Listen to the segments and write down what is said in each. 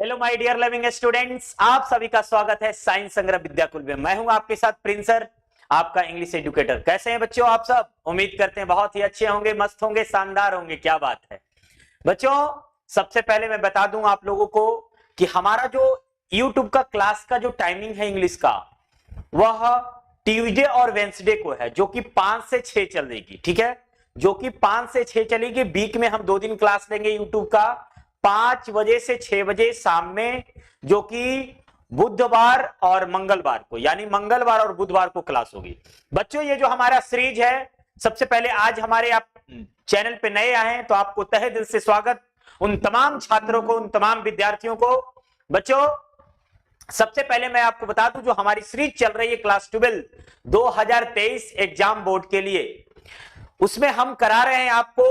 Hello my dear loving students, आप सभी का स्वागत है साइंस संग्रह विद्याकुल में। मैं हूं आपके साथ प्रिंस सर, आपका इंग्लिश एजुकेटर। कैसे हैं बच्चों आप सब? उम्मीद करते हैं बहुत ही अच्छे होंगे, मस्त होंगे, शानदार होंगे। क्या बात है बच्चों। सबसे पहले मैं बता दूं आप लोगों को कि हमारा जो यूट्यूब का क्लास का जो टाइमिंग है इंग्लिश का, वह ट्यूसडे और वेंसडे को है, जो कि 5 से 6 चलेगी। ठीक है, जो कि 5 से 6 चलेगी। वीक में हम 2 दिन क्लास लेंगे यूट्यूब का, 5 बजे से 6 बजे शाम में, जो कि बुधवार और मंगलवार को, यानी मंगलवार और बुधवार को क्लास होगी। बच्चों ये जो हमारा सीरीज है, सबसे पहले आज हमारे आप चैनल पे नए आए हैं तो आपको तहे दिल से स्वागत। उन तमाम छात्रों को, उन तमाम विद्यार्थियों को। बच्चों सबसे पहले मैं आपको बता दूं, जो हमारी सीरीज चल रही है क्लास 12 2023 एग्जाम बोर्ड के लिए, उसमें हम करा रहे हैं आपको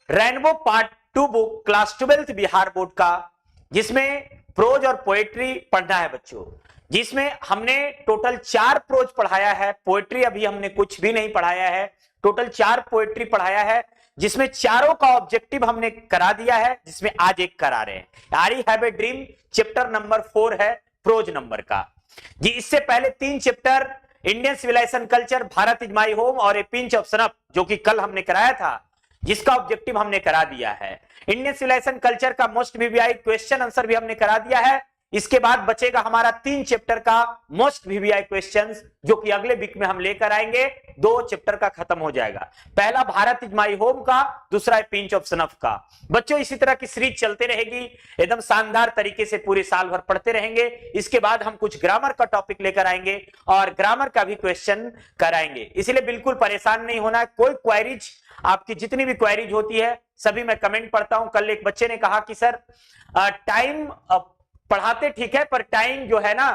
rainbow part 2 book class 12th Bihar board का, जिसमें प्रोज और पोएट्री पढ़ना है बच्चों। जिसमें हमने टोटल 4 प्रोज पढ़ाया है, पोएट्री अभी हमने कुछ भी नहीं पढ़ाया है। टोटल 4 पोएट्री पढ़ाया है, जिसमें चारों का ऑब्जेक्टिव हमने करा दिया है, जिसमें आज एक करा रहे हैं। I have a dream chapter number 4 है प्रोज नंबर का जी। इससे पहले 3 chapter Indian civilization culture, Bharat is my home और ए पिंच ऑफ सनअप, जो कि कल हमने कराया था, जिसका ऑब्जेक्टिव हमने करा दिया है। इंडियन सिविलाइजेशन कल्चर का मोस्ट वीवीआई क्वेश्चन आंसर भी हमने करा दिया है। इसके बाद बचेगा हमारा 3 चैप्टर का मोस्ट वीवीआई क्वेश्चंस, जो कि अगले वीक में हम लेकर आएंगे। 2 चैप्टर का खत्म हो जाएगा। पहला भारत इज माई होम का, दूसरा पिंच ऑफ सनफ का। बच्चों इसी तरह की सीरीज चलते रहेगी, एकदम शानदार तरीके से पूरे साल भर पढ़ते रहेंगे। इसके बाद हम कुछ ग्रामर का टॉपिक लेकर आएंगे और ग्रामर का भी क्वेश्चन कराएंगे। इसलिए बिल्कुल परेशान नहीं होना। कोई क्वेरीज, आपकी जितनी भी क्वेरीज होती है सभी मैं कमेंट पढ़ता हूं। कल एक बच्चे ने कहा कि सर टाइम पढ़ाते ठीक है, पर टाइम जो है ना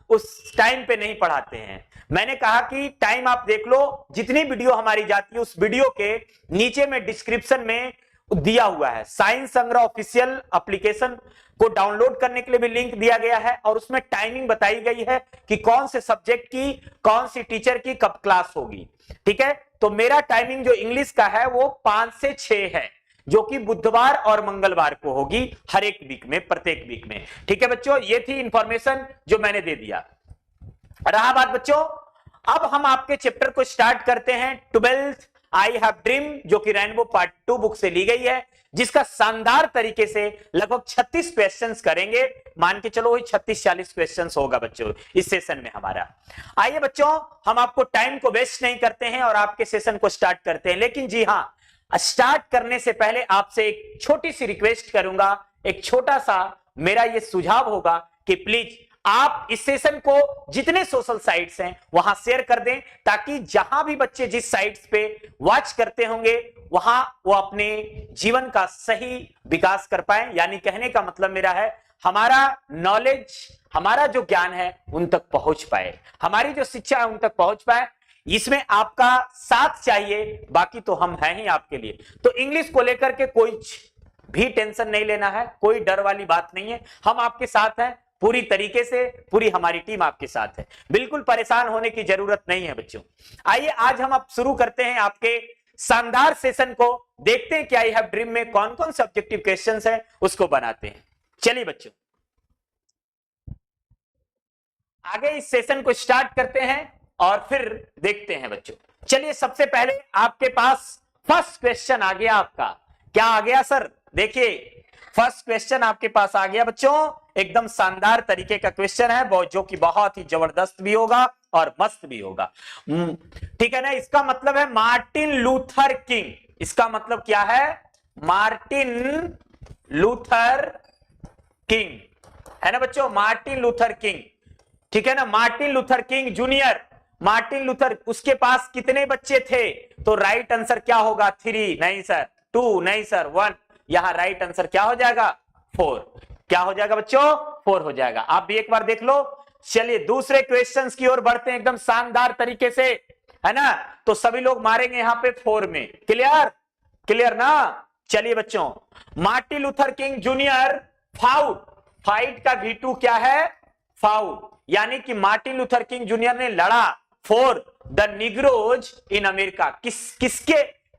उस टाइम पे नहीं पढ़ाते हैं। मैंने कहा कि टाइम आप देख लो, जितनी वीडियो हमारी जाती है उस वीडियो के नीचे में डिस्क्रिप्शन में दिया हुआ है। साइंस संग्रह ऑफिशियल एप्लीकेशन को डाउनलोड करने के लिए भी लिंक दिया गया है, और उसमें टाइमिंग बताई गई है कि कौन से सब्जेक्ट की, कौन सी टीचर की कब क्लास होगी। ठीक है, तो मेरा टाइमिंग जो इंग्लिश का है वो 5 से 6 है, जो कि बुधवार और मंगलवार को होगी, हर एक वीक में, प्रत्येक वीक में। ठीक है बच्चों, ये थी इंफॉर्मेशन जो मैंने दे दिया। रहा बात बच्चों, अब हम आपके चैप्टर को स्टार्ट करते हैं 12th आई हैव ड्रीम, जो कि रेनबो पार्ट 2 बुक से ली गई है, जिसका शानदार तरीके से लगभग 36 क्वेश्चंस करेंगे। मान के चलो वही 36-40 क्वेश्चंस होगा बच्चों इस सेशन में हमारा। आइए बच्चों, हम आपको टाइम को वेस्ट नहीं करते हैं और आपके सेशन को स्टार्ट करते हैं। लेकिन जी हां, स्टार्ट करने से पहले आपसे एक छोटी सी रिक्वेस्ट करूंगा, एक छोटा सा मेरा ये सुझाव होगा कि प्लीज आप इस सेशन को जितने सोशल साइट्स हैं वहां शेयर कर दें, ताकि जहां भी बच्चे जिस साइट्स पे वॉच करते होंगे वहां वो अपने जीवन का सही विकास कर पाए। यानी कहने का मतलब मेरा है, हमारा नॉलेज, हमारा जो ज्ञान है उन तक पहुंच पाए, हमारी जो शिक्षा है उन तक पहुंच पाए। इसमें आपका साथ चाहिए, बाकी तो हम हैं ही आपके लिए। तो इंग्लिश को लेकर के कोई भी टेंशन नहीं लेना है, कोई डर वाली बात नहीं है। हम आपके साथ हैं पूरी तरीके से, पूरी हमारी टीम आपके साथ है। बिल्कुल परेशान होने की जरूरत नहीं है बच्चों। आइए आज हम अब शुरू करते हैं आपके शानदार सेशन को। देखते हैं कि आई हैव ड्रीम में कौन कौन से ऑब्जेक्टिव क्वेश्चंस हैं, उसको बनाते हैं। चलिए बच्चों आगे इस सेशन को स्टार्ट करते हैं और फिर देखते हैं बच्चों। चलिए सबसे पहले आपके पास फर्स्ट क्वेश्चन आ गया। आपका क्या आ गया सर? देखिए फर्स्ट क्वेश्चन आपके पास आ गया बच्चों, एकदम शानदार तरीके का क्वेश्चन है, जो कि बहुत ही जबरदस्त भी होगा और मस्त भी होगा। ठीक है ना। इसका मतलब है मार्टिन लूथर किंग। इसका मतलब क्या है? मार्टिन लूथर किंग, है ना बच्चों, मार्टिन लूथर किंग। ठीक है ना, Martin Luther King junior. Martin Luther, उसके पास कितने बच्चे थे? तो राइट आंसर क्या होगा? 3 नहीं सर, 2 नहीं सर, 1। यहां राइट आंसर क्या हो जाएगा? 4। क्या हो जाएगा बच्चों? 4 हो जाएगा। आप भी एक बार देख लो। चलिए दूसरे क्वेश्चंस की ओर बढ़ते हैं एकदम शानदार तरीके से, है ना। तो सभी लोग मारेंगे यहां पे 4 में। क्लियर? क्लियर ना। चलिए बच्चों, Martin Luther King junior fought, fight का V2 क्या है? फाउट। यानी कि मार्टिन लूथर किंग जूनियर ने लड़ा for the Negroes in America.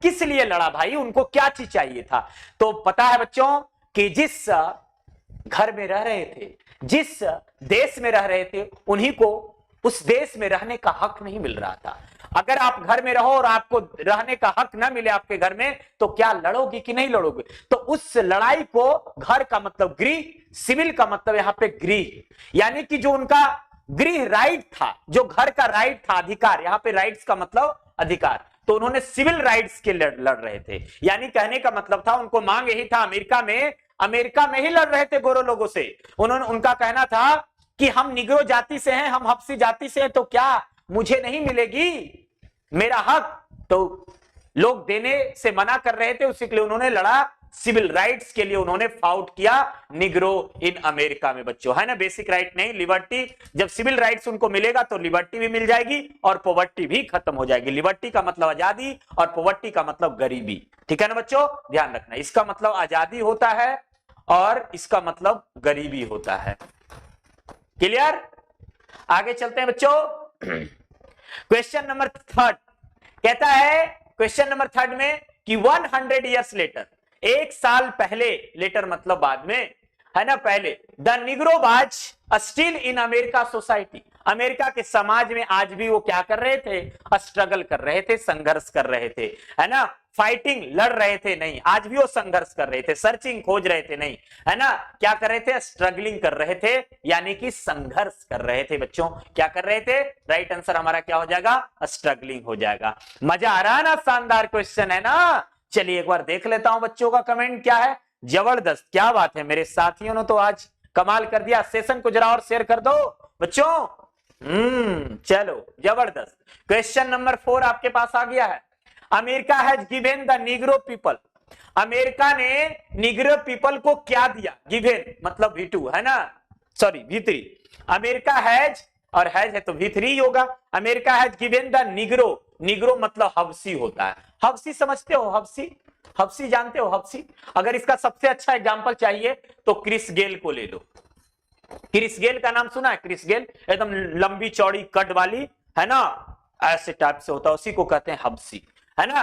किस लिए लड़ा भाई? उनको क्या चीज चाहिए था? तो पता है बच्चों कि जिस घर में रह रहे थे, जिस देश में रह रहे थे, उन्हीं को उस देश में रहने का हक नहीं मिल रहा था। अगर आप घर में रहो और आपको रहने का हक ना मिले आपके घर में, तो क्या लड़ोगे कि नहीं लड़ोगे? तो उस लड़ाई को, घर का मतलब गृह, सिविल का मतलब यहाँ पे गृह, यानी कि जो उनका गृह राइट था, जो घर का राइट था, अधिकार, यहाँ पे राइट्स का मतलब अधिकार, तो उन्होंने सिविल राइट्स के लड़ रहे थे। यानी कहने का मतलब था, उनको मांग यही था, अमेरिका में ही लड़ रहे थे गोरो लोगों से। उनका कहना था कि हम निग्रो जाति से हैं, हम हब्सी जाति से हैं, तो क्या मुझे नहीं मिलेगी मेरा हक? तो लोग देने से मना कर रहे थे, उसी के लिए उन्होंने लड़ा, सिविल राइट्स के लिए उन्होंने फाउट किया निग्रो इन अमेरिका में बच्चों, है ना। बेसिक राइट नहीं, लिबर्टी। जब सिविल राइट्स उनको मिलेगा तो लिबर्टी भी मिल जाएगी और पॉवर्टी भी खत्म हो जाएगी। लिबर्टी का मतलब आजादी और पॉवर्टी का मतलब गरीबी, ठीक है ना बच्चों, ध्यान रखना। इसका मतलब आजादी होता है और इसका मतलब गरीबी होता है। क्लियर? आगे चलते हैं बच्चों। क्वेश्चन नंबर 3 कहता है, क्वेश्चन नंबर 3 में कि 100 ईयर्स लेटर, 1 साल पहले, लेटर मतलब बाद में, है ना, पहले, the Negro was still in America society, America के समाज में आज भी वो क्या कर रहे थे? स्ट्रगल कर रहे थे, संघर्ष कर रहे थे, है ना। फाइटिंग, लड़ रहे थे नहीं, आज भी वो संघर्ष कर रहे थे, सर्चिंग, खोज रहे थे नहीं, है ना। क्या कर रहे थे? स्ट्रगलिंग कर रहे थे, यानी कि संघर्ष कर रहे थे बच्चों। क्या कर रहे थे? राइट आंसर हमारा क्या हो जाएगा? स्ट्रगलिंग हो जाएगा। मजा आ रहा है ना? शानदार क्वेश्चन है ना। चलिए एक बार देख लेता हूं बच्चों का कमेंट क्या है। जबरदस्त, क्या बात है, मेरे साथियों ने तो आज कमाल कर दिया। सेशन को जरा और शेयर कर दो बच्चों। चलो जबरदस्त। क्वेश्चन नंबर 4 आपके पास आ गया है। America has given the Negro people, America ने निग्रो पीपल को क्या दिया? गिवन मतलब V2, है ना, सॉरी V3। अमेरिका हैज, और हैज है तो V3 होगा। America has given the Negro, Negro मतलब हबसी होता है। हबसी समझते हो? हबसी, हबसी जानते हो? हबसी, अगर इसका सबसे अच्छा एग्जांपल चाहिए तो क्रिस गेल को ले लो। क्रिस गेल का नाम सुना है? क्रिस गेल एकदम लंबी चौड़ी कट वाली, है ना, ऐसे टाइप से होता है, उसी को कहते हैं हबसी, है ना।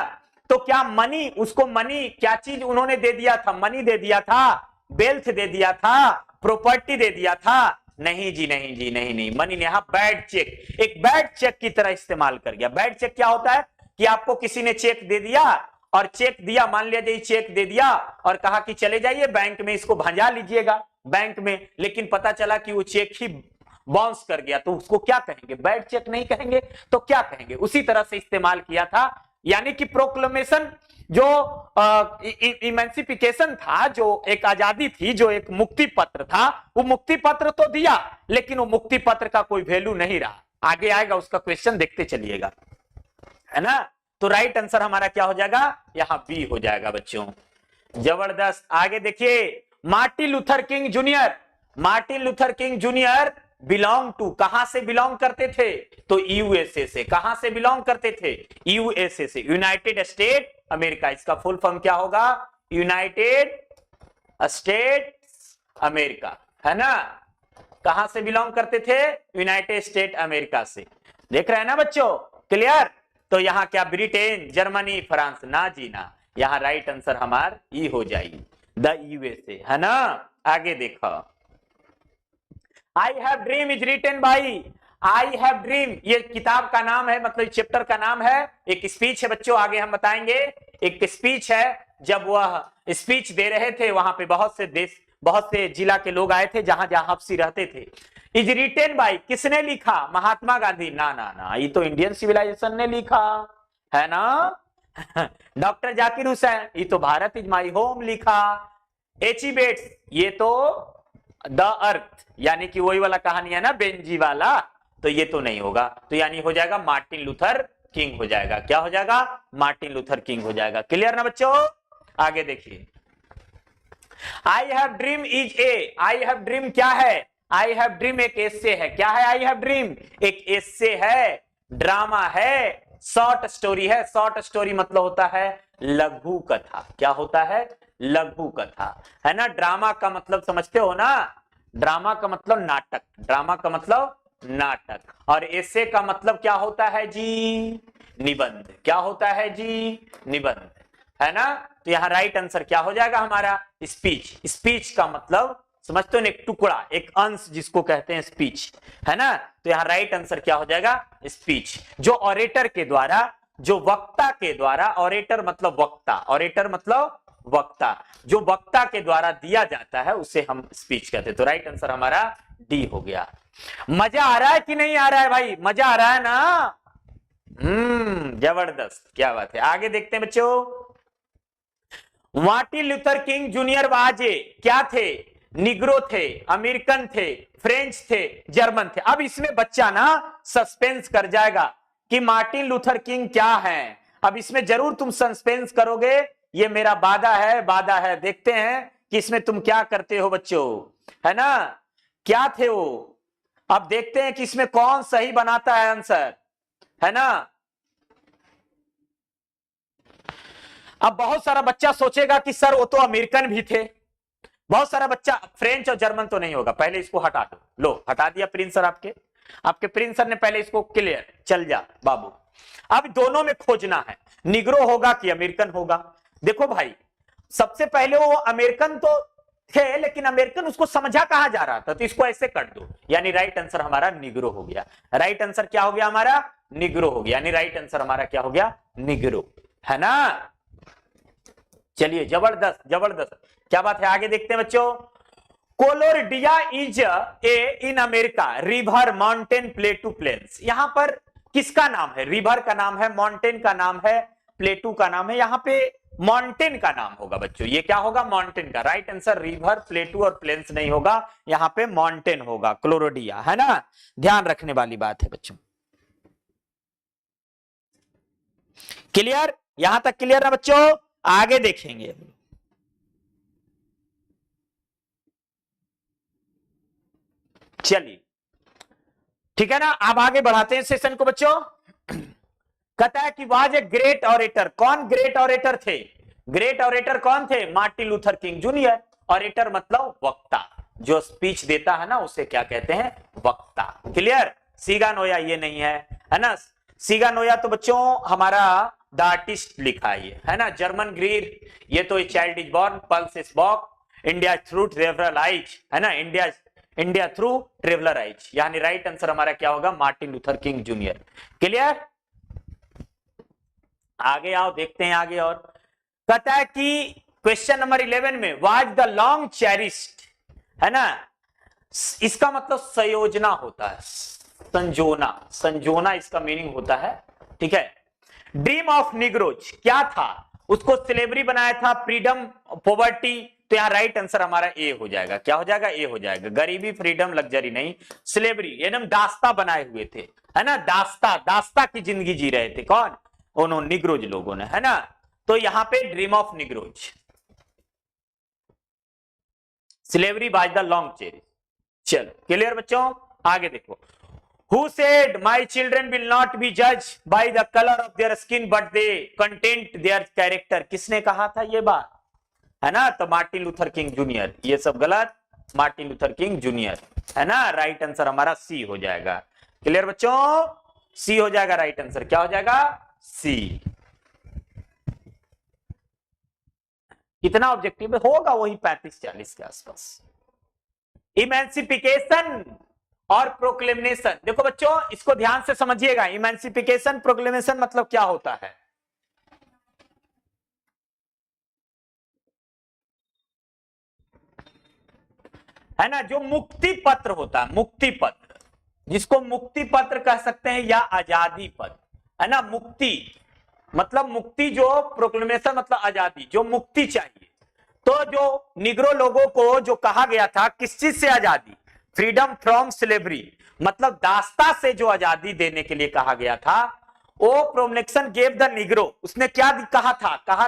तो क्या मनी, उसको मनी, क्या चीज उन्होंने दे दिया था? मनी दे दिया था, वेल्थ दे दिया था, प्रॉपर्टी दे दिया था? नहीं जी, नहीं जी, नहीं नहीं, मनी ने यहां बैड चेक, एक बैड चेक की तरह इस्तेमाल कर गया। बैड चेक क्या होता है? कि आपको किसी ने चेक दे दिया, और चेक दिया, मान लिया चेक दे दिया और कहा कि चले जाइए बैंक में, इसको भंजा लीजिएगा बैंक में, लेकिन पता चला कि वो चेक ही बाउंस कर गया, तो उसको क्या कहेंगे? बैड चेक नहीं कहेंगे, तो क्या कहेंगे? उसी तरह से इस्तेमाल किया था। यानी कि प्रोक्लेमेशन, जो इमेंसिफिकेशन था, जो एक आजादी थी, जो एक मुक्ति पत्र था, वो मुक्ति पत्र तो दिया, लेकिन वो मुक्ति पत्र का कोई वैल्यू नहीं रहा। आगे आएगा उसका क्वेश्चन, देखते चलिएगा, है ना। तो राइट आंसर हमारा क्या हो जाएगा? यहां बी हो जाएगा बच्चों। जबरदस्त। आगे देखिए, Martin Luther King junior, Martin Luther King junior belong to, कहां से बिलोंग करते थे? तो यूएसए से। कहां से बिलोंग करते थे? यूएसए से, यूनाइटेड स्टेट अमेरिका। इसका फुल फॉर्म क्या होगा? यूनाइटेड स्टेट्स अमेरिका, है ना। कहां से बिलोंग करते थे? यूनाइटेड स्टेट अमेरिका से। देख रहे हैं ना बच्चों? क्लियर? तो यहां क्या ब्रिटेन, जर्मनी, फ्रांस? ना जी ना, यहां राइट आंसर हमार ई हो जाएगी, द यूएसए, है ना। आगे देखो, I have dream is written by, I have dream, ये किताब का नाम है, मतलब चैप्टर का नाम है। एक स्पीच है बच्चों, आगे हम बताएंगे। एक स्पीच है, जब वह स्पीच दे रहे थे, वहां पे बहुत से देश, बहुत से जिला के लोग आए थे, जहां जहां हब्सी रहते थे। इज रिटेन बाई, किसने लिखा? महात्मा गांधी? ना ना ना, ये तो इंडियन सिविलाइजेशन ने लिखा, है ना। डॉक्टर जाकिर हुसैन, ये तो भारत इज माई होम लिखा। एची बेट्स, ये तो द अर्थ, यानी कि वही वाला कहानी है ना, बेंजी वाला, तो ये तो नहीं होगा। तो यानी हो जाएगा मार्टिन लूथर किंग हो जाएगा। क्या हो जाएगा? मार्टिन लूथर किंग हो जाएगा। क्लियर ना बच्चों? आगे देखिए, आई have dream is a, I have dream क्या है? आई हैव ड्रीम एक एस्से है। क्या है आई हैव ड्रीम? एक एस्से है, ड्रामा है, शॉर्ट स्टोरी है। शॉर्ट स्टोरी मतलब होता है लघु कथा। क्या होता है? लघु कथा, है ना। ड्रामा का मतलब समझते हो ना? ड्रामा का मतलब नाटक, ड्रामा का मतलब नाटक, और एस्से का मतलब क्या होता है जी? निबंध। क्या होता है जी? निबंध, है ना। तो यहां राइट आंसर क्या हो जाएगा हमारा? स्पीच। स्पीच का मतलब समझते हो ना, एक टुकड़ा, एक अंश जिसको कहते हैं स्पीच, है ना। तो यहाँ राइट आंसर क्या हो जाएगा, स्पीच। जो ऑरेटर के द्वारा, जो वक्ता के द्वारा, ऑरेटर मतलब वक्ता, ऑरेटर मतलब वक्ता, जो वक्ता के द्वारा दिया जाता है उसे हम स्पीच कहते हैं। तो राइट आंसर हमारा डी हो गया। मजा आ रहा है कि नहीं आ रहा है भाई, मजा आ रहा है ना? जबरदस्त, क्या बात है। आगे देखते हैं बच्चों। मार्टिन लूथर किंग जूनियर वाजे क्या थे, निग्रो थे, अमेरिकन थे, फ्रेंच थे, जर्मन थे। अब इसमें बच्चा ना सस्पेंस कर जाएगा कि मार्टिन लूथर किंग क्या है। अब इसमें जरूर तुम सस्पेंस करोगे, ये मेरा वादा है, वादा है। देखते हैं कि इसमें तुम क्या करते हो बच्चों, है ना, क्या थे वो। अब देखते हैं कि इसमें कौन सही बनाता है आंसर, है ना। अब बहुत सारा बच्चा सोचेगा कि सर वो तो अमेरिकन भी थे। बहुत सारा बच्चा, फ्रेंच और जर्मन तो नहीं होगा, पहले इसको हटा दो। लो हटा दिया प्रिंस सर, आपके प्रिंस सर ने पहले इसको क्लियर, चल जा बाबू। अब दोनों में खोजना है, निग्रो होगा कि अमेरिकन होगा। देखो भाई, सबसे पहले वो अमेरिकन तो थे, लेकिन अमेरिकन उसको समझा कहा जा रहा था, तो इसको ऐसे कट दो, यानी राइट आंसर हमारा निग्रो हो गया। राइट आंसर क्या हो गया हमारा, निग्रो हो गया, यानी राइट आंसर हमारा क्या हो गया, निग्रो, है ना। चलिए जबरदस्त जबरदस्त, क्या बात है। आगे देखते हैं बच्चों। Colorado is a in America river mountain plateau plains. यहां पर किसका नाम है, रिवर का नाम है, माउंटेन का नाम है, प्लेटू का नाम है। यहां पे माउंटेन का नाम होगा बच्चों, ये क्या होगा, माउंटेन का। राइट आंसर रिवर, प्लेटू और प्लेन्स नहीं होगा, यहां पे माउंटेन होगा, क्लोरोडिया, है ना। ध्यान रखने वाली बात है बच्चों। क्लियर, यहां तक क्लियर है बच्चों। आगे देखेंगे, चलिए ठीक है ना। अब आगे बढ़ाते हैं सेशन को बच्चों। कहता है कि वाज ए ग्रेट ऑरेटर। कौन ग्रेट ऑरेटर थे, ग्रेट ऑरेटर कौन थे, Martin Luther King junior. Orator मतलब वक्ता, जो स्पीच देता है ना उसे क्या कहते हैं, वक्ता। क्लियर। सीगा नोया ये नहीं है ना। सीगा नोया तो बच्चों हमारा द आर्टिस्ट लिखा है ना। जर्मन ग्रीर, ये तो child is born, pulse is back, India through traveller eyes, है ना, इंडिया थ्रू ट्रेवलर आइज। यानी राइट आंसर हमारा क्या होगा, Martin Luther King junior. Clear. आगे आओ, देखते हैं आगे। और कहता है कि क्वेश्चन नंबर 11 में वाज द लॉन्ग चेरिस्ड, है ना। इसका मतलब संयोजना होता है, संजोना, संजोना इसका मीनिंग होता है, ठीक है। ड्रीम ऑफ निग्रोज क्या था, उसको स्लेवरी बनाया था, फ्रीडम, पॉवर्टी। तो यहां राइट आंसर हमारा ए हो जाएगा। क्या हो जाएगा, ए हो जाएगा। गरीबी, फ्रीडम, लग्जरी नहीं, स्लेवरी, एकदम दास्ता बनाए हुए थे, है ना। दास्ता, दास्ता की जिंदगी जी रहे थे, कौन, उन्होंने, निग्रोज लोगों ने, है ना। तो यहां पे dream of Negroes, slavery by the long cherry. चलो क्लियर बच्चों। आगे देखो। Who said my children will not be judged by the color of their skin but they content their character। किसने कहा था ये बात, है ना। तो मार्टिन लूथर किंग जूनियर। ये सब गलत, मार्टिन लूथर किंग जूनियर, है ना। राइट आंसर हमारा सी हो जाएगा। क्लियर बच्चों, सी हो जाएगा राइट आंसर। क्या हो जाएगा, सी। कितना ऑब्जेक्टिव होगा, वही 35-40 के आसपास। इमेंसिफिकेशन और प्रोक्लेमेशन। देखो बच्चों इसको ध्यान से समझिएगा। इमेंसिफिकेशन, प्रोक्लेमेशन मतलब क्या होता है ना। जो मुक्ति पत्र होता है, मुक्ति पत्र, जिसको मुक्ति पत्र कह सकते हैं या आजादी पत्र, है ना। मुक्ति मतलब मुक्ति, जो प्रोक्लेमेशन मतलब आजादी, जो मुक्ति चाहिए। तो जो निग्रो लोगों को जो कहा गया था, किस चीज से आजादी, फ्रीडम फ्रॉम स्लेवरी, मतलब दास्ता से जो आजादी देने के लिए कहा गया था, वो प्रोक्लेमेशन गेव द निग्रो। उसने क्या कहा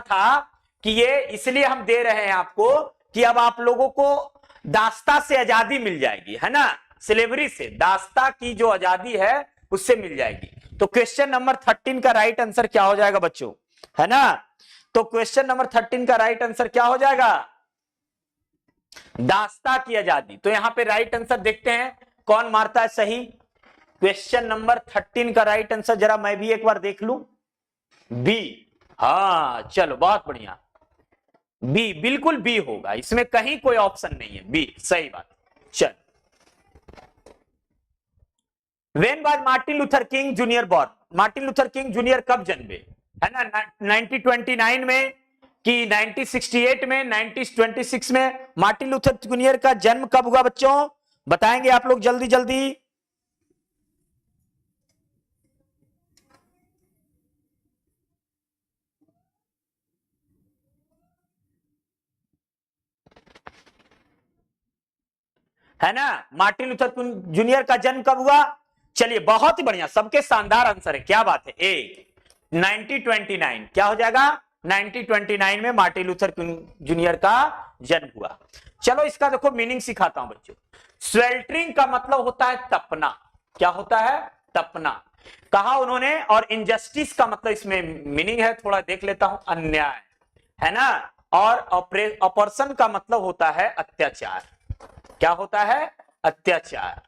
था कि ये इसलिए हम दे रहे हैं आपको कि अब आप लोगों को दास्ता से आजादी मिल जाएगी, है ना। स्लेवरी से, दास्ता की जो आजादी है उससे मिल जाएगी। तो क्वेश्चन नंबर 13 का राइट आंसर क्या हो जाएगा बच्चों, है ना। तो क्वेश्चन नंबर 13 का राइट आंसर क्या हो जाएगा, दास्ता की आजादी। तो यहां पे राइट आंसर देखते हैं कौन मारता है सही। क्वेश्चन नंबर 13 का राइट आंसर जरा मैं भी एक बार देख लूं, बी। हाँ चलो बहुत बढ़िया। बी, बिल्कुल बी होगा, इसमें कहीं कोई ऑप्शन नहीं है, बी सही बात। चल, when was Martin Luther King junior born? Martin Luther King junior कब जन्मे, है ना? 1929 में कि 1968 में, 1926 में? मार्टिन लूथर जूनियर का जन्म कब हुआ बच्चों, बताएंगे आप लोग जल्दी जल्दी। है ना? मार्टिन लूथर जूनियर का जन्म कब हुआ? चलिए बहुत ही बढ़िया, सबके शानदार आंसर है, क्या बात है। ए 1929, क्या हो जाएगा? 1929 में मार्टिन लूथर जूनियर का जन्म हुआ। चलो इसका देखो मीनिंग सिखाता हूं बच्चों। स्वेल्टरिंग का मतलब होता है तपना। क्या होता है? तपना, कहा उन्होंने। और इनजस्टिस का मतलब इसमें मीनिंग है, थोड़ा देख लेता हूं, अन्याय, है ना? और ऑपरेशन का मतलब होता है अत्याचार। क्या होता है? अत्याचार,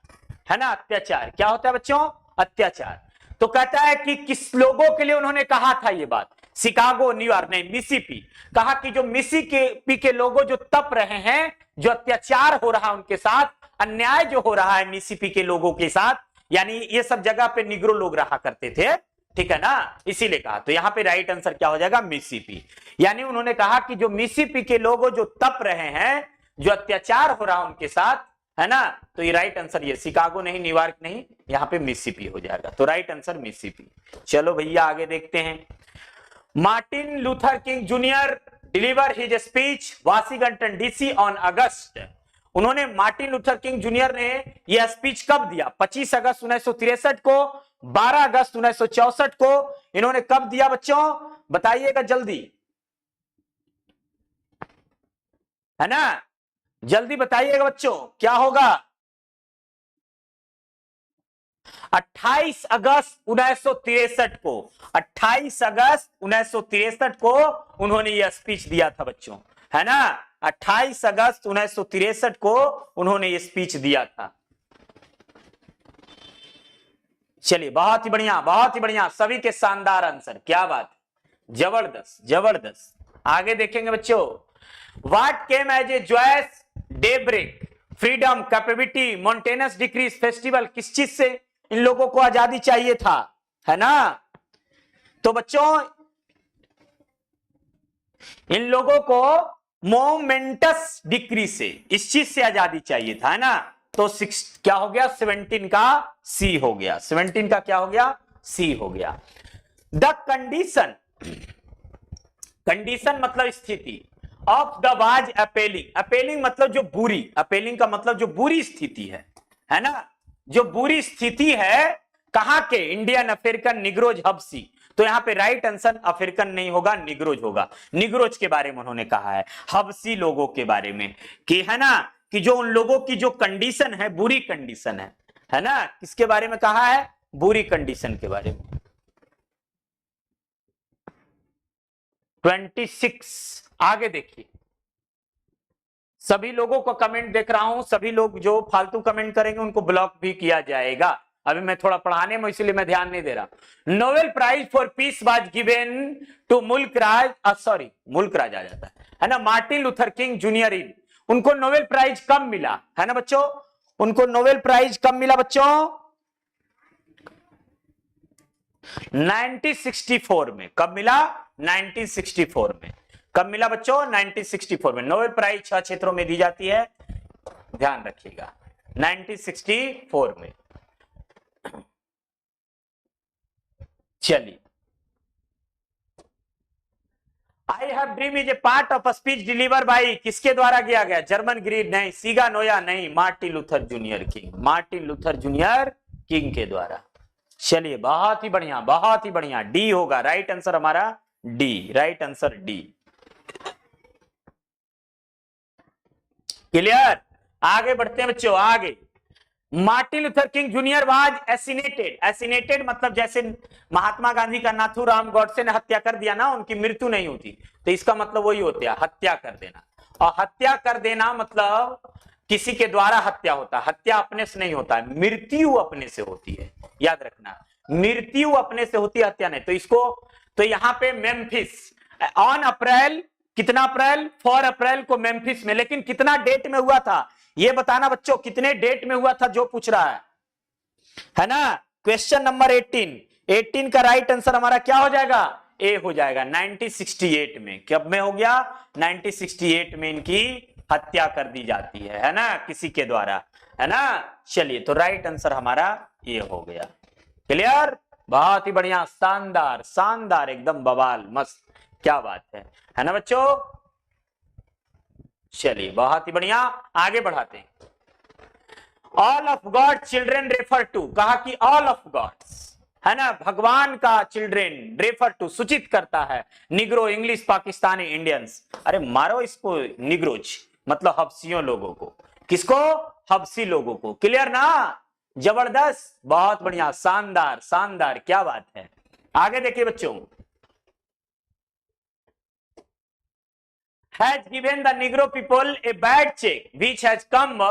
है ना? अत्याचार क्या होता है बच्चों? अत्याचार। तो कहता है कि किस लोगों के लिए उन्होंने कहा था ये बात? शिकागो, न्यूयॉर्क नहीं, मिसिसिपी। कहा कि जो मिसिसिपी के लोगों जो तप रहे हैं, जो अत्याचार हो रहा है उनके साथ, अन्याय जो हो रहा है मिसिसिपी के लोगों के साथ, यानी ये सब जगह पे निग्रो लोग रहा करते थे, ठीक है ना, इसीलिए कहा। तो यहां पे राइट आंसर क्या हो जाएगा? मिसिसिपी। यानी उन्होंने कहा कि जो मिसिसिपी के लोग जो तप रहे हैं, जो अत्याचार हो रहा उनके साथ, है ना, तो ये राइट आंसर, ये शिकागो नहीं, न्यूयॉर्क नहीं, यहां पे मिसिसिपी हो जाएगा। तो राइट आंसर मिसिसिपी। चलो भैया आगे देखते हैं। Martin Luther King junior deliver his speech Washington DC on August. उन्होंने, मार्टिन लूथर किंग जूनियर ने यह स्पीच कब दिया? 25 अगस्त 1963 को, 12 अगस्त 1964 को। इन्होंने कब दिया बच्चों, बताइएगा जल्दी, है ना? जल्दी बताइएगा बच्चों, क्या होगा? 28 अगस्त 1963 को, 28 अगस्त 1963 को उन्होंने यह स्पीच दिया था बच्चों, है ना? 28 अगस्त 1963 को उन्होंने यह स्पीच दिया था। चलिए बहुत ही बढ़िया, बहुत ही बढ़िया, सभी के शानदार आंसर, क्या बात, जबरदस्त जबरदस्त। आगे देखेंगे बच्चों। What came as a joyous daybreak, freedom, capability, mountainous decrees, festival, किस चीज से इन लोगों को आजादी चाहिए था, है ना? तो बच्चों इन लोगों को मोमेंटस डिक्री से, इस चीज से आजादी चाहिए था, है ना? तो 6 क्या हो गया? 17 का सी हो गया, 17 का क्या हो गया? सी हो गया। द कंडीशन, कंडीशन मतलब स्थिति, of the was appealing, appealing मतलब जो बुरी, अपेलिंग का मतलब जो बुरी स्थिति है ना? जो बुरी स्थिति है, कहां के? इंडियन अफ्रीकन निग्रोज हबसी। तो यहां पे राइट आंसर अफ्रीकन नहीं होगा, निग्रोज होगा। निग्रोज के बारे में उन्होंने कहा है, हबसी लोगों के बारे में, कि है ना, कि जो उन लोगों की जो कंडीशन है, बुरी कंडीशन है ना? किसके बारे में कहा है? बुरी कंडीशन के बारे में। 26 आगे देखिए। सभी लोगों को कमेंट देख रहा हूं, सभी लोग जो फालतू कमेंट करेंगे उनको ब्लॉक भी किया जाएगा। अभी मैं थोड़ा पढ़ाने में, इसलिए मैं ध्यान नहीं दे रहा। Nobel prize for peace was given to Mulk Raj, sorry Mulk Raj आ जाता है ना, Martin Luther King junior in. उनको नोबेल प्राइज कब मिला, है ना बच्चों? उनको नोबेल प्राइज कब मिला बच्चों? 1964 में। कब मिला? 1964 में। कब मिला बच्चों? 1964 में। नोबेल प्राइज 6 क्षेत्रों में दी जाती है, ध्यान रखिएगा, 1964 में। चलिए, आई have dream is a part of speech deliver by, किसके द्वारा किया गया? जर्मन ग्रीड नहीं, सीगा नोया नहीं, Martin Luther junior king, Martin Luther junior king के द्वारा। चलिए बहुत ही बढ़िया, बहुत ही बढ़िया, डी होगा राइट आंसर हमारा, D, right answer D. Clear? आगे बढ़ते हैं बच्चों, आगे। Martin Luther King junior was assassinated, assassinated मतलब जैसे महात्मा गांधी का नाथूराम गॉडसे ने हत्या कर दिया ना, उनकी मृत्यु नहीं होती, तो इसका मतलब वही होता है, हत्या कर देना। और हत्या कर देना मतलब किसी के द्वारा हत्या होता है, हत्या अपने से नहीं होता है, मृत्यु अपने से होती है, याद रखना, मृत्यु अपने से होती है, हत्या नहीं। तो इसको, तो यहां पे मेम्फिस, ऑन अप्रैल कितना अप्रैल? 4 अप्रैल को मेम्फिस में। लेकिन कितना डेट में हुआ था ये बताना बच्चों, कितने डेट में हुआ था जो पूछ रहा है ना। क्वेश्चन नंबर 18 का राइट आंसर हमारा क्या हो जाएगा? ए हो जाएगा। 1968 में। कब में हो गया? 1968 में इनकी हत्या कर दी जाती है ना, किसी के द्वारा, है ना। चलिए, तो राइट आंसर हमारा ये हो गया। क्लियर? बहुत ही बढ़िया, शानदार शानदार, एकदम बवाल, मस्त, क्या बात है ना बच्चों। चलिए, बहुत ही बढ़िया, आगे बढ़ाते हैं। All of God children refer to, कहा कि ऑल ऑफ गॉड्स, है ना, भगवान का चिल्ड्रेन रेफर टू सूचित करता है निग्रो, इंग्लिश, पाकिस्तानी, इंडियंस। अरे मारो इसको, निग्रोज मतलब हबसियों लोगों को। किसको? हबसी लोगों को। क्लियर ना? जबरदस्त, बहुत बढ़िया, शानदार शानदार, क्या बात है। आगे देखिए बच्चों। has given the Negro people a bad check which has come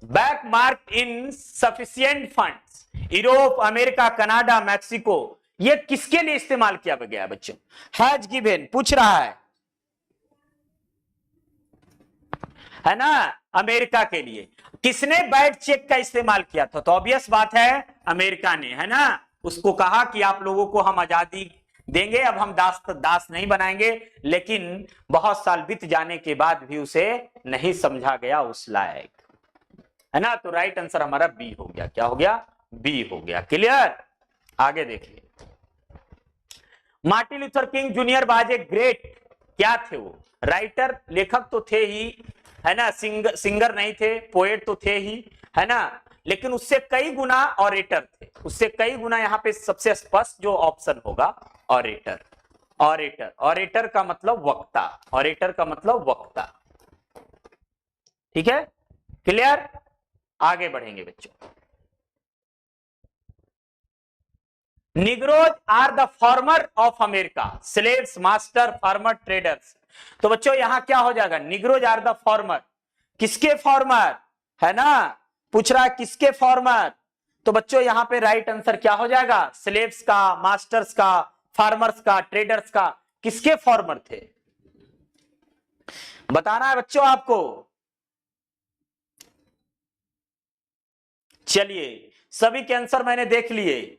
back marked in sufficient funds. Europe, America, Canada, Mexico, ये किसके लिए इस्तेमाल किया गया बच्चों? हैज गिवन पूछ रहा है ना, अमेरिका के लिए। किसने बैड चेक का इस्तेमाल किया था? तो ऑब्वियस बात है अमेरिका ने, है ना। उसको कहा कि आप लोगों को हम आजादी देंगे, अब हम दास नहीं बनाएंगे। लेकिन बहुत साल बीत जाने के बाद भी उसे नहीं समझा गया उस लायक, है ना। तो राइट आंसर हमारा बी हो गया। क्या हो गया? बी हो गया। क्लियर? आगे देखिए। Martin Luther King junior was a great, क्या थे वो? राइटर, लेखक तो थे ही, है ना। सिंगर नहीं थे, पोएट तो थे ही, है ना। लेकिन उससे कई गुना ऑरेटर थे, उससे कई गुना। यहां पे सबसे स्पष्ट जो ऑप्शन होगा ऑरेटर। ऑरेटर, ऑरेटर का मतलब वक्ता, ऑरेटर का मतलब वक्ता। ठीक है? क्लियर? आगे बढ़ेंगे बच्चों। Negroes are the farmer of America, slaves, master, farmer, traders. तो बच्चों यहां क्या हो जाएगा? निग्रोज आर द फार्मर, किसके फार्मर, है ना। पूछ रहा है किसके फार्मर। तो बच्चों यहां पे राइट आंसर क्या हो जाएगा? स्लेव्स का, मास्टर्स का, फार्मर्स का, ट्रेडर्स का। किसके फार्मर थे बताना है बच्चों आपको। चलिए, सभी के आंसर मैंने देख लिए,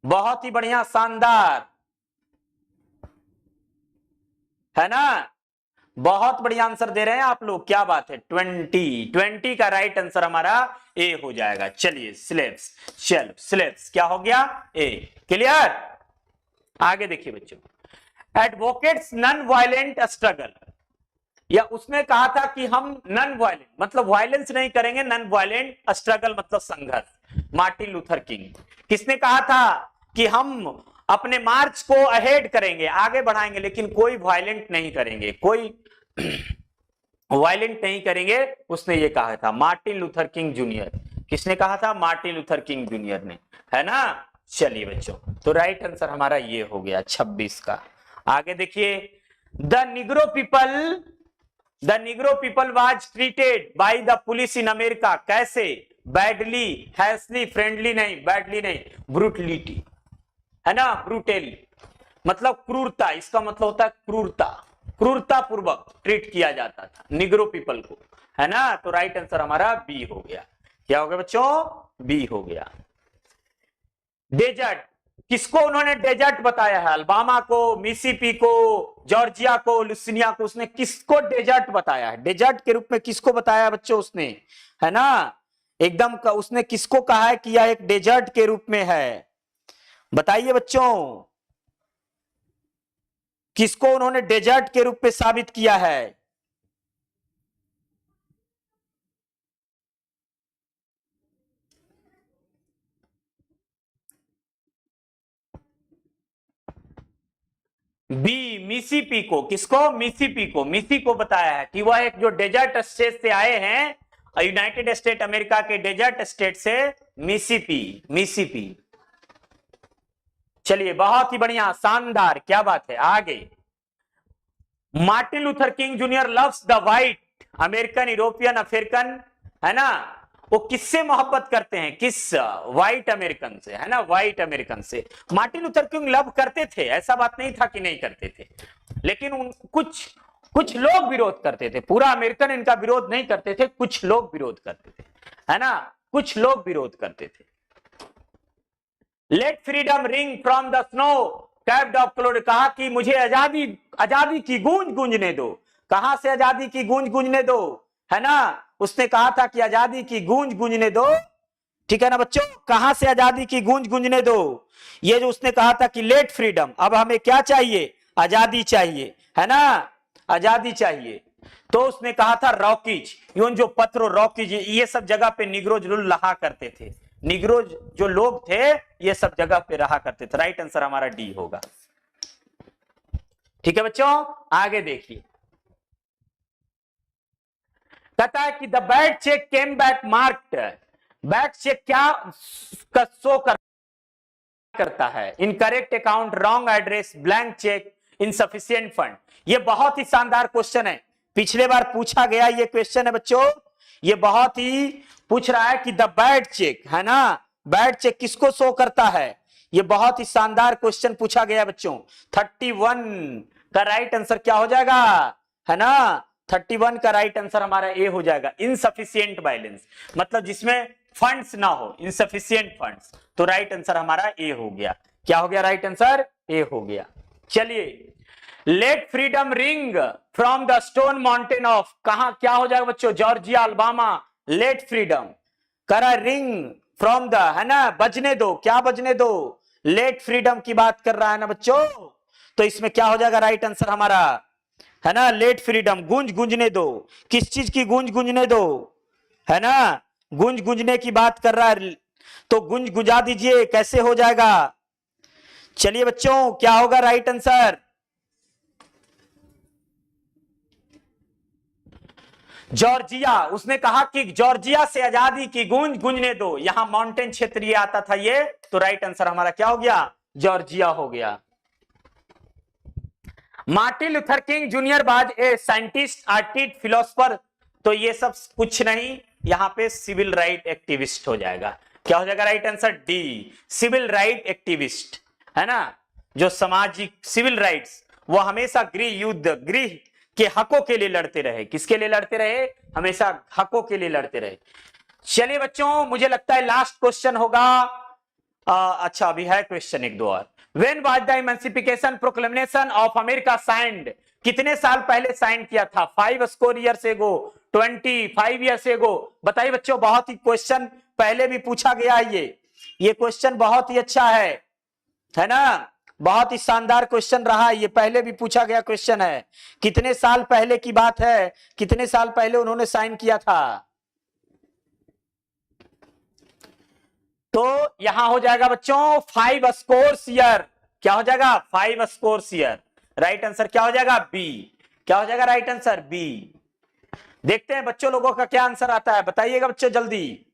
बहुत ही बढ़िया, शानदार, है ना। बहुत बढ़िया आंसर दे रहे हैं आप लोग, क्या बात है। 20 का राइट आंसर हमारा ए हो जाएगा। चलिए, स्लेव्स, चलो स्लेव्स क्या हो गया? ए। क्लियर? आगे देखिए बच्चों। एडवोकेट्स नॉन वायलेंट स्ट्रगल, या उसने कहा था कि हम नॉन वायलेंट मतलब वायलेंस नहीं करेंगे, नॉन वायलेंट स्ट्रगल मतलब संघर्ष। Martin Luther king. किसने कहा था कि हम अपने मार्च को अहेड करेंगे, आगे बढ़ाएंगे, लेकिन कोई वायलेंट नहीं करेंगे, कोई वायलेंट नहीं करेंगे, उसने ये कहा था। Martin Luther King junior. किसने कहा था? मार्टिन लूथर किंग जूनियर ने, है ना। चलिए बच्चों, तो राइट आंसर हमारा ये हो गया 26 का। आगे देखिए। The Negro people was treated by the police in America, कैसे? बैडली, हैसली, फ्रेंडली नहीं, बैडली नहीं, ब्रूटलिटी, है ना। ब्रूटेली मतलब क्रूरता, इसका मतलब होता है क्रूरता, क्रूरता पूर्वक ट्रीट किया जाता था निग्रो पीपल को, है ना। तो राइट आंसर हमारा बी हो गया। क्या हो गया बच्चों? बी हो गया। डेजर्ट, किसको उन्होंने डेजर्ट बताया है? अल्बामा को, मिसिसिपी को, जॉर्जिया को, लुसिनिया को, उसने किसको डेजर्ट बताया है? डेजर्ट के रूप में किसको बताया बच्चों उसने, है ना। एकदम उसने किसको कहा है कि यह एक डेजर्ट के रूप में है? बताइए बच्चों, किसको उन्होंने डेजर्ट के रूप में साबित किया है? बी, मिसिसिपी को। किसको? मिसिसिपी को। मिसी को बताया है कि वह एक जो डेजर्ट स्टेट से आए हैं, यूनाइटेड स्टेट अमेरिका के डेजर्ट स्टेट से, मिसिसिपी, मिसिसिपी। चलिए, बहुत ही बढ़िया, शानदार, क्या बात है। आगे। Martin Luther King junior loves the white, American, European, African, है ना। वो किससे मोहब्बत करते हैं? किस? व्हाइट अमेरिकन से, है ना, व्हाइट अमेरिकन से। मार्टिन लूथर किंग लव करते थे, ऐसा बात नहीं था कि नहीं करते थे, लेकिन कुछ कुछ लोग विरोध करते थे, पूरा अमेरिकन इनका विरोध नहीं करते थे, कुछ लोग विरोध करते थे, है ना, कुछ लोग विरोध करते थे। Let freedom ring from the snowcapped of Colorado, कहा कि मुझे आजादी आजादी की गूंज गूंजने दो। कहां से आजादी की गूंज गूंजने दो, है ना, उसने कहा था कि आजादी की गूंज गूंजने दो, ठीक है ना बच्चों, कहां से आजादी की गूंज गूंजने दो, ये जो उसने कहा था कि लेट फ्रीडम, अब हमें क्या चाहिए, आजादी चाहिए, है ना, आजादी चाहिए। तो उसने कहा था रॉकीज, यूं जो पत्रो रॉकीज, ये सब जगह पे निग्रोज रहा करते थे, निग्रोज जो लोग थे ये सब जगह पे रहा करते थे। राइट आंसर हमारा डी होगा। ठीक है बच्चों, आगे देखिए, कहता है कि the bad cheque came back marked, bad cheque क्या शो करता है, incorrect account, wrong address, blank cheque, insufficient fund. ये बहुत ही शानदार क्वेश्चन है, पिछले बार पूछा गया ये क्वेश्चन है बच्चों, ये बहुत ही पूछ रहा है कि द बैड चेक, है ना, बैड चेक किसको शो करता है, ये बहुत ही शानदार क्वेश्चन पूछा गया बच्चों। 31 का राइट आंसर क्या हो जाएगा, है ना, 31 का राइट आंसर हमारा ए हो जाएगा। इनसफिशिएंट बैलेंस मतलब जिसमें फंड्स ना हो, इनसफिशिएंट फंड्स, तो राइट आंसर हमारा ए हो गया। क्या हो गया, राइट आंसर ए हो गया। चलिए, let freedom ring from the stone mountain of, कहां क्या हो जाएगा बच्चों, जॉर्जिया अल्बामा। लेट फ्रीडम करा रिंग फ्रॉम द, है ना, बजने दो, क्या बजने दो, लेट फ्रीडम की बात कर रहा है ना बच्चों, तो इसमें क्या हो जाएगा राइट आंसर हमारा, है ना, लेट फ्रीडम, गूंज गूंजने दो, किस चीज की गूंज गूंजने दो, है ना, गूंज गूंजने की बात कर रहा है, तो गूंज गुंजा दीजिए, कैसे हो जाएगा। चलिए बच्चों, क्या होगा राइट आंसर, जॉर्जिया, उसने कहा कि जॉर्जिया से आजादी की गूंज गूंजने दो, यहां माउंटेन क्षेत्र ये आता था ये, तो राइट आंसर हमारा क्या हो गया, जॉर्जिया हो गया। Martin Luther King junior was a scientist, artist, philosopher, तो ये सब कुछ नहीं, यहां पे सिविल राइट एक्टिविस्ट हो जाएगा। क्या हो जाएगा right answer, D, civil right activist, है ना, जो सामाजिक सिविल राइट्स, वो हमेशा गृह युद्ध, गृह के हकों के लिए लड़ते रहे, किसके लिए लड़ते रहे, हमेशा हकों के लिए लड़ते रहे। चलिए बच्चों, मुझे लगता है लास्ट क्वेश्चन होगा, अच्छा अभी है क्वेश्चन एक दो और। When was the emancipation proclamation of America signed, कितने साल पहले साइन किया था, 5 score years ago, 25 years ago, बताइए बच्चों, बहुत ही क्वेश्चन पहले भी पूछा गया है, ये क्वेश्चन बहुत ही अच्छा है ना, बहुत ही शानदार क्वेश्चन रहा, ये पहले भी पूछा गया क्वेश्चन है, कितने साल पहले की बात है, कितने साल पहले उन्होंने साइन किया था, तो यहां हो जाएगा बच्चों 5 स्कोर्स ईयर, क्या हो जाएगा 5 स्कोर्स ईयर, राइट आंसर क्या हो जाएगा बी, क्या हो जाएगा राइट आंसर बी। देखते हैं बच्चों लोगों का क्या आंसर आता है, बताइएगा बच्चों जल्दी।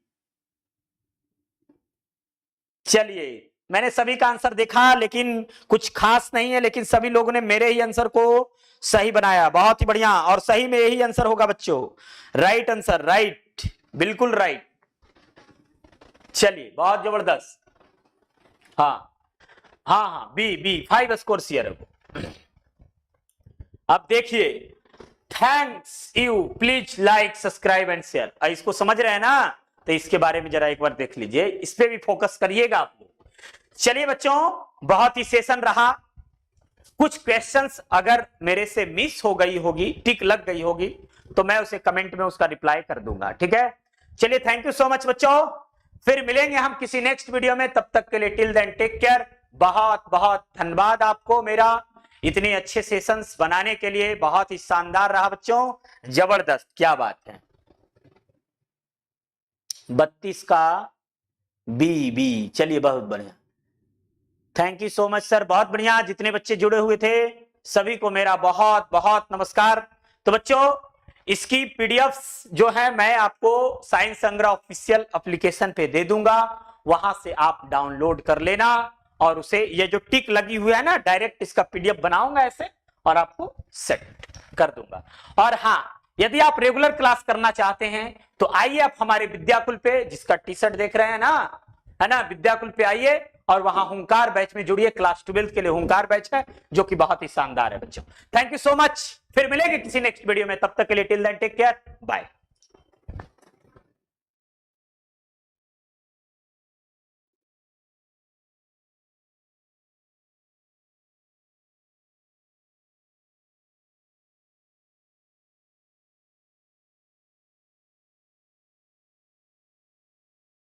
चलिए, मैंने सभी का आंसर देखा, लेकिन कुछ खास नहीं है, लेकिन सभी लोगों ने मेरे ही आंसर को सही बनाया, बहुत ही बढ़िया, और सही में यही आंसर होगा बच्चों, राइट आंसर, राइट, बिल्कुल राइट। चलिए, बहुत जबरदस्त, हाँ हाँ हाँ, बी 5 स्कोर ईयर। अब देखिए, thanks you, please like, subscribe and share, इसको समझ रहे हैं ना, तो इसके बारे में जरा एक बार देख लीजिए, इस पे भी फोकस करिएगा आप लोग। चलिए बच्चों, बहुत ही सेशन रहा, कुछ क्वेश्चंस अगर मेरे से मिस हो गई होगी, टिक लग गई होगी, तो मैं उसे कमेंट में उसका रिप्लाई कर दूंगा, ठीक है। चलिए, थैंक यू सो मच बच्चों, फिर मिलेंगे हम किसी नेक्स्ट वीडियो में, तब तक के लिए टिल देन टेक केयर, बहुत बहुत धन्यवाद आपको मेरा इतने अच्छे सेशंस बनाने के लिए, बहुत ही शानदार रहा बच्चों, जबरदस्त, क्या बात है। 32 का बी, चलिए बहुत बढ़िया, thank you so much sir, बहुत बढ़िया, जितने बच्चे जुड़े हुए थे सभी को मेरा बहुत बहुत नमस्कार। तो बच्चों, इसकी पीडीएफ्स जो है मैं आपको साइंस संग्रह ऑफिशियल एप्लीकेशन पे दे दूंगा, वहां से आप डाउनलोड कर लेना, और उसे ये जो टिक लगी हुई है ना, डायरेक्ट इसका पीडीएफ बनाऊंगा ऐसे और आपको सेट कर दूंगा। और हाँ, यदि आप रेगुलर क्लास करना चाहते हैं तो आइए आप हमारे विद्याकुल पे, जिसका टी शर्ट देख रहे हैं ना, है ना, विद्याकुल पे आइए और वहां हुंकार बैच में जुड़िए, क्लास 12 के लिए हुंकार बैच है जो कि बहुत ही शानदार है बच्चों। Thank you so much. फिर मिलेंगे किसी नेक्स्ट वीडियो में, तब तक के लिए till then take care, bye.